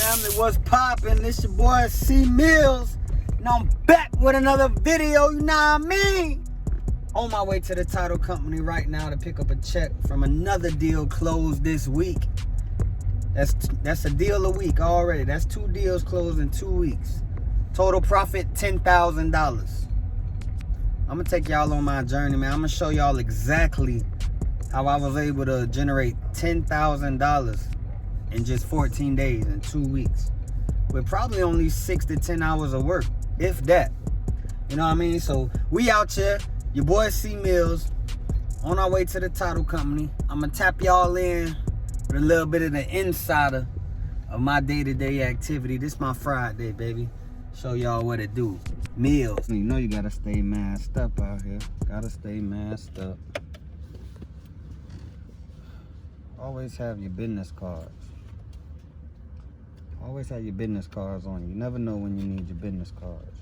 family, what's poppin'? This your boy C Mills, and I'm back with another video, you know what I mean? On my way to the title company right now to pick up a check from another deal closed this week. That's a deal a week already. That's 2 deals closed in 2 weeks. Total profit, $10,000. I'm gonna take y'all on my journey, man. I'm gonna show y'all exactly how I was able to generate $10,000 in just 14 days and 2 weeks. With probably only 6 to 10 hours of work, if that. You know what I mean? So we out here, your boy C Mills, on our way to the title company. I'm gonna tap y'all in with a little bit of the insider of my day-to-day activity. This my Friday, baby. Show y'all what it do. Meals. You know you gotta stay masked up out here. Gotta stay masked up. Always have your business cards. Always have your business cards on you. You never know when you need your business cards.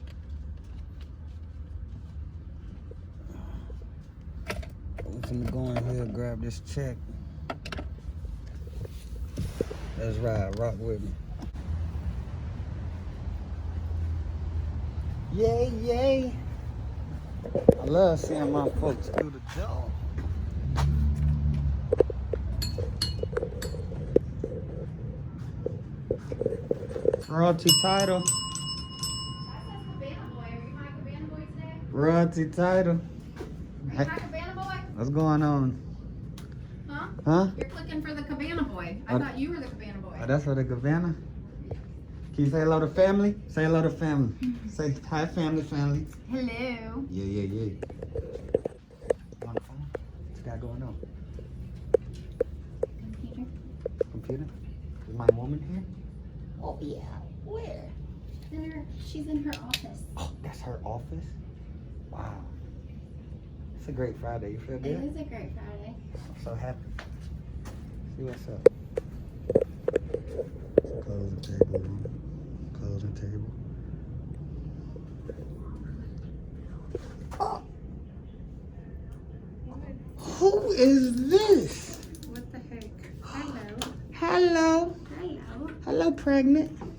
We're gonna go in here and grab this check. Let's ride. Rock with me. Yay, yay. I love seeing my folks do the job. Royalty title. Royalty title. Are you my Cabana Boy? What's going on? Huh? Huh? You're clicking for the Cabana Boy. I thought you were the Cabana Boy. Oh, that's for the Cabana? Can you say hello to family? Say hello to family. Say hi, family. Hello. Yeah. On the phone? What's got going on? Computer? Is my woman here? Oh, yeah. Where? She's in her office. Oh, that's her office? Wow. It's a great Friday. You feel good? It is a great Friday. I'm so happy. See what's up. Closing table. Closing table. Oh. Who is this? What the heck? Hello. Hello. Hello. Hello, pregnant. Hello.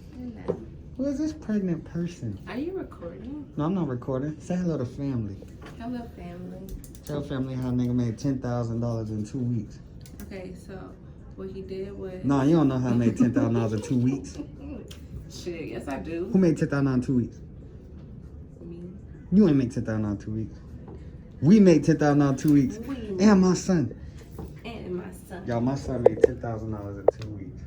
Who is this pregnant person? Are you recording? No, I'm not recording. Say hello to family. Hello, family. Tell family how nigga made $10,000 in 2 weeks. Okay, so what he did was... No, you don't know how I made $10,000 in 2 weeks. Shit, yes I do. Who made $10,000 in 2 weeks? Me. You ain't make $10,000 in 2 weeks. We made $10,000 in 2 weeks. And my son. And my son. Y'all, my son made $10,000 in 2 weeks.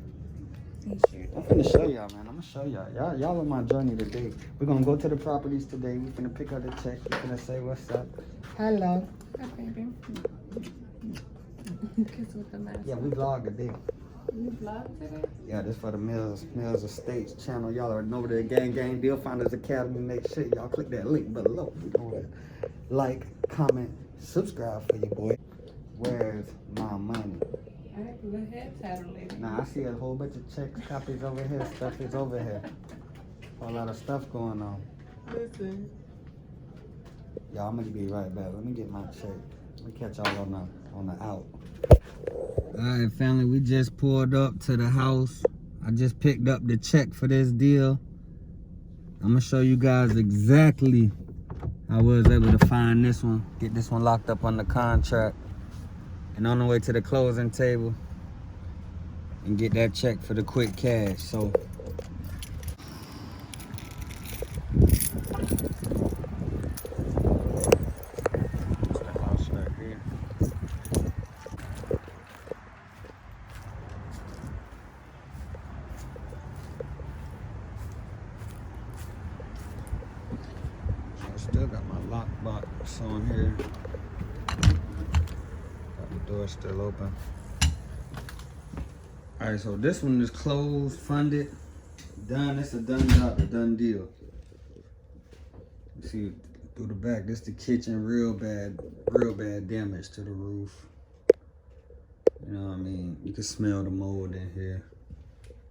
I'm finna show y'all, man. I'm gonna show y'all. Y'all on my journey today. We're gonna go to the properties today. We're finna pick up the check. We're finna say what's up. Hello. Hi, baby. Kiss with the mask. Yeah, we vlog today. You vlog today? Yeah, this for the Mills Estates channel. Y'all already know the Gang Deal Finders Academy. Make sure y'all click that link below. We gonna like, comment, subscribe for you, boy. Where's my money? Alright, go ahead, title lady. Nah, I see a whole bunch of checks, copies over here, stuff is over here. A lot of stuff going on. Listen. Y'all, I'm gonna be right back. Let me get my check. Let me catch y'all on the out. Alright, family, we just pulled up to the house. I just picked up the check for this deal. I'm gonna show you guys exactly how I was able to find this one, get this one locked up on the contract, and on the way to the closing table and get that check for the quick cash. So still got my lockbox on here. Got the door still open. Alright, so this one is closed, funded, done. It's a done job, a done deal. You see through the back, this the kitchen, real bad damage to the roof. You know what I mean? You can smell the mold in here.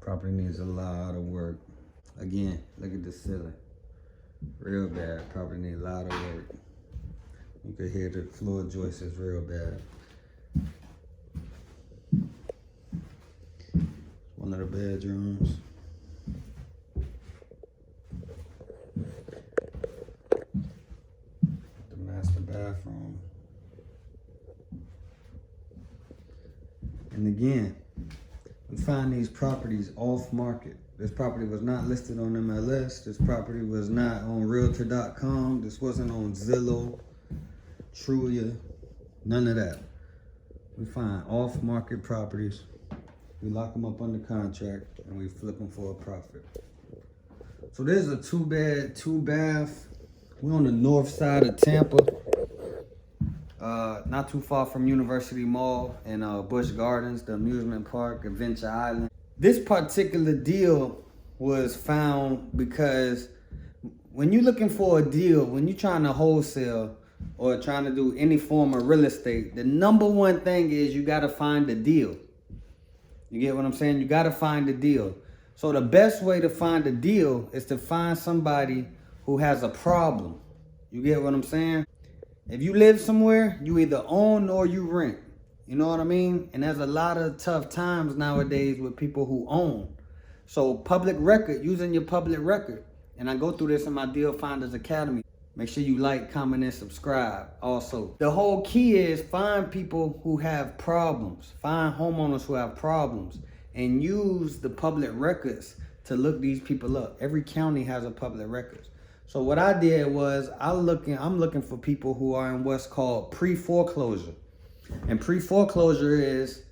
Property needs a lot of work. Again, look at the ceiling. Real bad, probably need a lot of work. You could hear the floor joist is real bad. One of the bedrooms. again, we find these properties off market. This property was not listed on MLS. This property was not on Realtor.com. This wasn't on Zillow, Trulia, none of that. We find off market properties. We lock them up under contract and we flip them for a profit. So there's a 2-bed, 2-bath. We're on the north side of Tampa. Not too far from University Mall and Busch Gardens, the amusement park, Adventure Island. This particular deal was found because when you're looking for a deal, when you're trying to wholesale or trying to do any form of real estate, the number one thing is you got to find a deal. You get what I'm saying? You got to find a deal. So the best way to find a deal is to find somebody who has a problem. You get what I'm saying? If you live somewhere, you either own or you rent. You know what I mean? And there's a lot of tough times nowadays with people who own. So public record, using your public record. And I go through this in my Deal Finders Academy. Make sure you like, comment, and subscribe also. The whole key is find people who have problems. Find homeowners who have problems. And use the public records to look these people up. Every county has a public records. So what I did was I'm looking for people who are in what's called pre-foreclosure. And pre-foreclosure is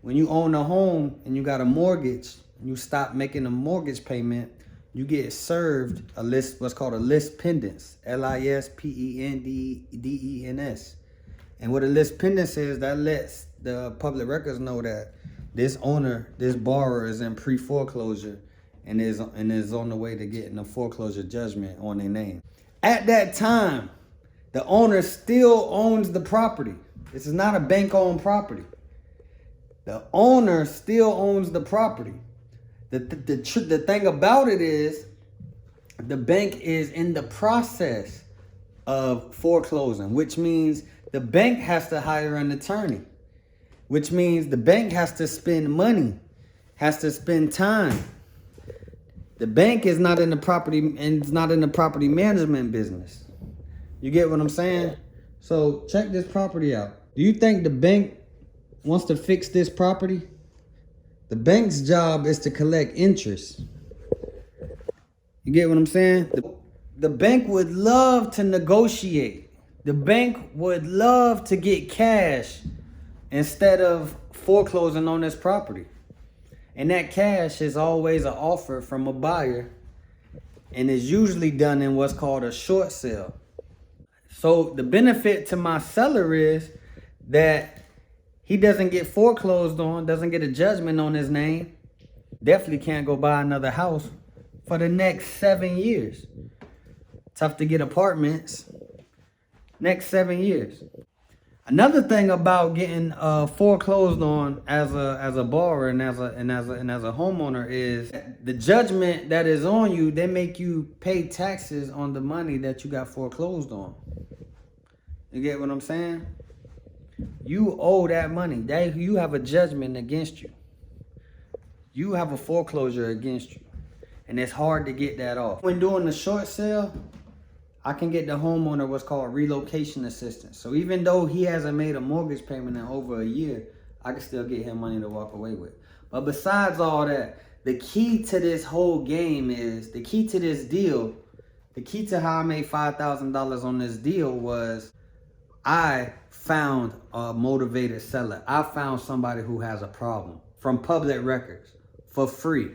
when you own a home and you got a mortgage and you stop making a mortgage payment, you get served a list, what's called a list pendants, LISPENDENS. And what a list pendants is, that lets the public records know that this owner, this borrower is in pre-foreclosure and is on the way to getting a foreclosure judgment on their name. At that time, the owner still owns the property. This is not a bank-owned property. The owner still owns the property. The thing about it is the bank is in the process of foreclosing, which means the bank has to hire an attorney, which means the bank has to spend money, has to spend time. The bank is not in the property and it's not in the property management business. You get what I'm saying? So check this property out. Do you think the bank wants to fix this property? The bank's job is to collect interest. You get what I'm saying? The bank would love to negotiate. The bank would love to get cash instead of foreclosing on this property. And that cash is always an offer from a buyer and is usually done in what's called a short sale. So the benefit to my seller is that he doesn't get foreclosed on, doesn't get a judgment on his name, definitely can't go buy another house for the next 7 years. Tough to get apartments. Next 7 years. Another thing about getting foreclosed on as a borrower and as a homeowner is the judgment that is on you. They make you pay taxes on the money that you got foreclosed on. You get what I'm saying? You owe that money. You have a judgment against you. You have a foreclosure against you, and it's hard to get that off. When doing the short sale, I can get the homeowner what's called relocation assistance. So even though he hasn't made a mortgage payment in over a year, I can still get him money to walk away with. But besides all that, the key to this whole game is, the key to this deal, the key to how I made $5,000 on this deal was I found a motivated seller. I found somebody who has a problem from public records for free.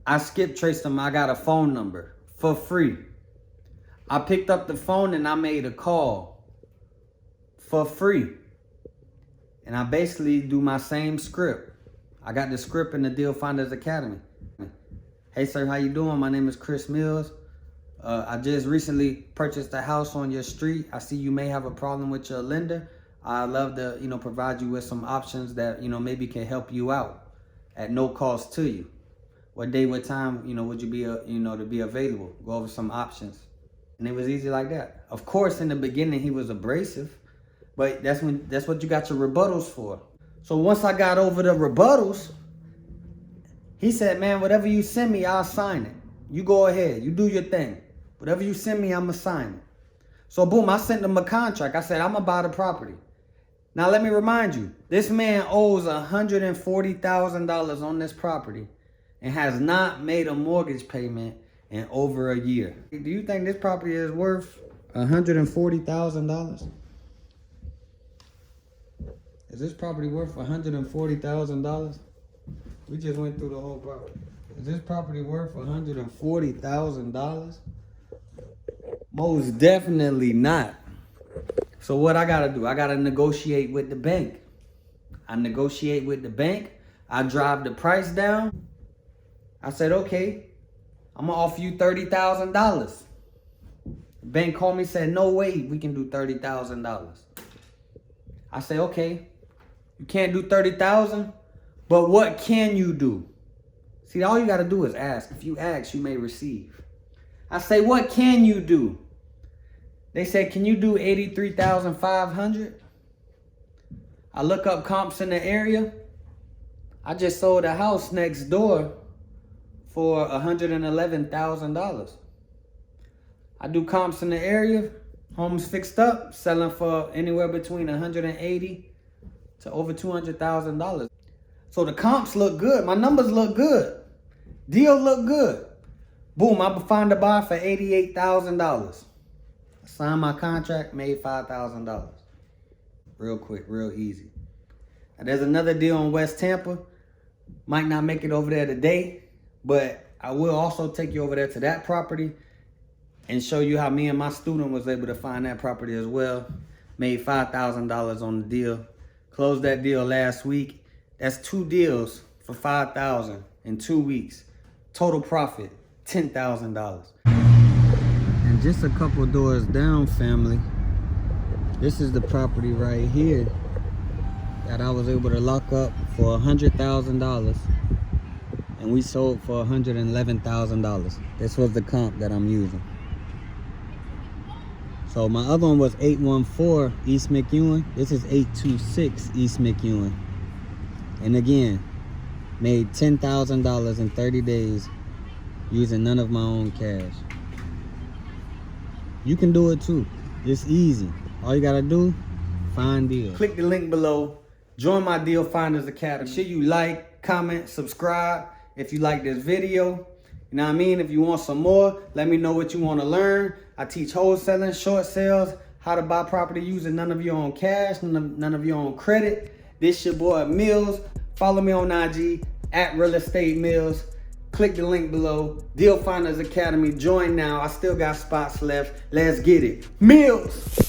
I skip traced them. I got a phone number for free. I picked up the phone and I made a call for free. And I basically do my same script. I got the script in the Deal Finders Academy. Hey sir, how you doing? My name is Chris Mills. I just recently purchased a house on your street. I see you may have a problem with your lender. I'd love to, provide you with some options that, maybe can help you out at no cost to you. What day, what time, would you be, to be available? Go over some options. And it was easy like that. Of course, in the beginning, he was abrasive, but that's what you got your rebuttals for. So once I got over the rebuttals, he said, man, whatever you send me, I'll sign it. You go ahead, you do your thing. Whatever you send me, I'ma sign it. So boom, I sent him a contract. I said, I'm gonna buy the property. Now let me remind you, this man owes $140,000 on this property and has not made a mortgage payment in over a year. Do you think this property is worth $140,000? Is this property worth $140,000? We just went through the whole property. Is this property worth $140,000? Most definitely not. So what I gotta do? I gotta negotiate with the bank. I negotiate with the bank. I drive the price down. I said, okay, I'm gonna offer you $30,000. The bank called me, said, no way we can do $30,000. I say, okay, you can't do $30,000, but what can you do? See, all you gotta do is ask. If you ask, you may receive. I say, what can you do? They said, can you do $83,500? I look up comps in the area. I just sold a house next door for $111,000. I do comps in the area, homes fixed up, selling for anywhere between $180,000 to over $200,000. So the comps look good. My numbers look good. Deal look good. Boom, I find a buyer for $88,000. Signed my contract, made $5,000. Real quick, real easy. Now, there's another deal in West Tampa. Might not make it over there today, but I will also take you over there to that property and show you how me and my student was able to find that property as well. Made $5,000 on the deal. Closed that deal last week. That's 2 deals for $5,000 in 2 weeks. Total profit, $10,000. And just a couple doors down, family, this is the property right here that I was able to lock up for $100,000, and we sold for $111,000. This was the comp that I'm using. So my other one was 814 East McEwen. This is 826 East McEwen. And again, made $10,000 in 30 days using none of my own cash. You can do it too. It's easy. All you gotta do, find deals. Click the link below. Join my Deal Finders Academy. Make sure you like, comment, subscribe if you like this video. You know what I mean? If you want some more, let me know what you want to learn. I teach wholesaling, short sales, how to buy property using none of your own cash, none of your own credit. This your boy Mills. Follow me on IG at Real Estate Mills. Click the link below. Deal Finders Academy. Join now. I still got spots left. Let's get it. Mills.